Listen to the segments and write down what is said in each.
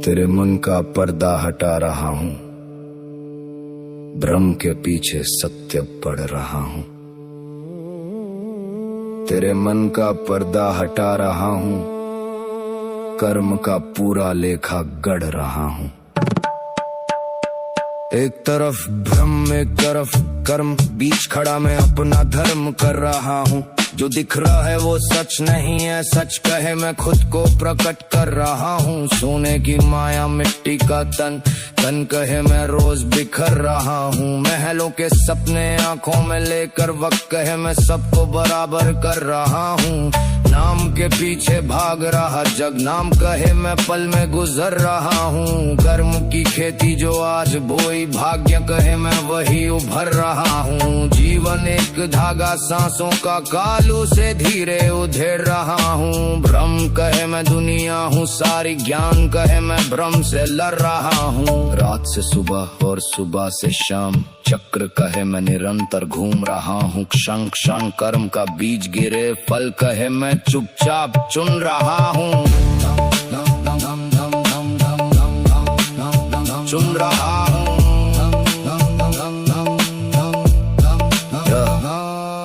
तेरे मन का पर्दा हटा रहा हूँ, भ्रम के पीछे सत्य पढ़ रहा हूँ। तेरे मन का पर्दा हटा रहा हूँ, कर्म का पूरा लेखा गढ़ रहा हूँ। एक तरफ भ्रम एक तरफ कर्म, बीच खड़ा मैं अपना धर्म कर रहा हूँ। जो दिख रहा है वो सच नहीं है, सच कहे मैं खुद को प्रकट कर रहा हूँ। सोने की माया मिट्टी का तन, तन कहे मैं रोज बिखर रहा हूँ। महलों के सपने आंखों में लेकर वक्त कहे मैं सबको बराबर कर रहा हूँ। नाम के पीछे भाग रहा जग, नाम कहे मैं पल में गुजर रहा हूँ। कर्म की खेती जो आज बोई, भाग्य कहे मैं वही उभर रहा हूँ। जीवन एक धागा सांसों का, कालू से धीरे उधेड़ रहा हूँ। भ्रम कहे मैं दुनिया हूँ सारी, ज्ञान कहे मैं भ्रम से लड़ रहा हूँ। रात से सुबह और सुबह से शाम, चक्र कहे मैं निरंतर घूम रहा हूँ। क्षण क्षण कर्म का बीज गिरे, फल कहे मैं चुपचाप चुन रहा हूँ। चुन रहा हूँ।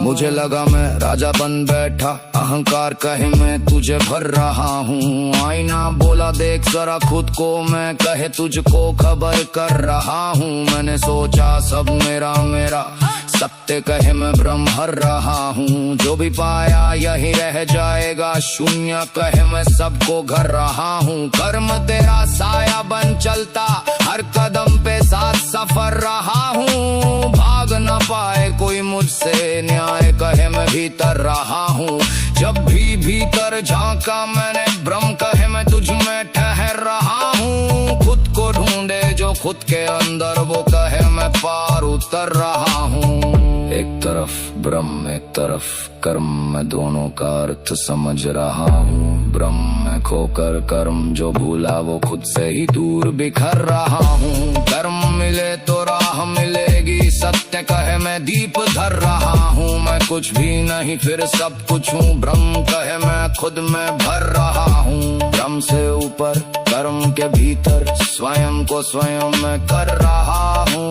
मुझे लगा मैं राजा बन बैठा, अहंकार कहे मैं तुझे भर रहा हूँ। आईना बोला देख जरा खुद को, मैं कहे तुझको खबर कर रहा हूँ। मैंने सोचा सब मेरा मेरा, सत्य कहे मैं भ्रम हर रहा हूँ। जो भी पाया यही रह जाएगा, शून्य कहे मैं सबको घर रहा हूँ। कर्म तेरा साया बन चलता, हर कदम पे साथ सफर रहा हूँ। भाग न पाए कोई मुझसे, न्याय कहे मैं भीतर रहा हूँ। जब भी भीतर झांका मैंने, भ्रम कहे मैं तुझ में ठहर रहा हूँ। खुद को ढूंढे जो खुद के अंदर, वो कहे मैं पार उतर रहा हूँ। एक तरफ ब्रह्म एक तरफ कर्म, मैं दोनों का अर्थ समझ रहा हूँ। ब्रह्म में खोकर कर्म जो भूला, वो खुद से ही दूर बिखर रहा हूँ। कर्म मिले तो राह मिलेगी, सत्य कहे मैं दीप धर रहा हूँ। मैं कुछ भी नहीं फिर सब कुछ हूँ, ब्रह्म कहे मैं खुद में भर रहा हूँ। ब्रह्म से ऊपर कर्म के भीतर, स्वयं को स्वयं मैं कर रहा हूँ।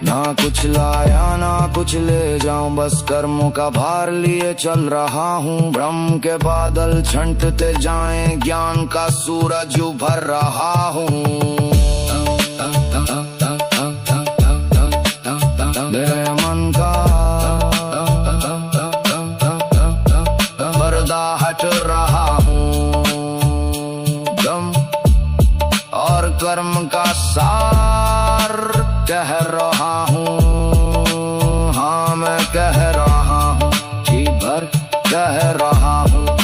ना कुछ लाया ना कुछ ले जाऊं, बस कर्मों का भार लिए चल रहा हूँ। ब्रह्म के बादल छंटते जाएं, ज्ञान का सूरज उभर रहा हूँ। मेरे मन का पर्दा हट रहा हूँ, ब्रह्म और कर्म का सार कह रहा हूँ। हाँ मैं कह रहा हूँ, जी भर कह रहा हूँ।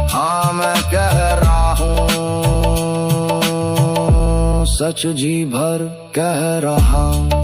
हाँ मैं कह रहा हूँ, सच जी भर कह रहा हूँ।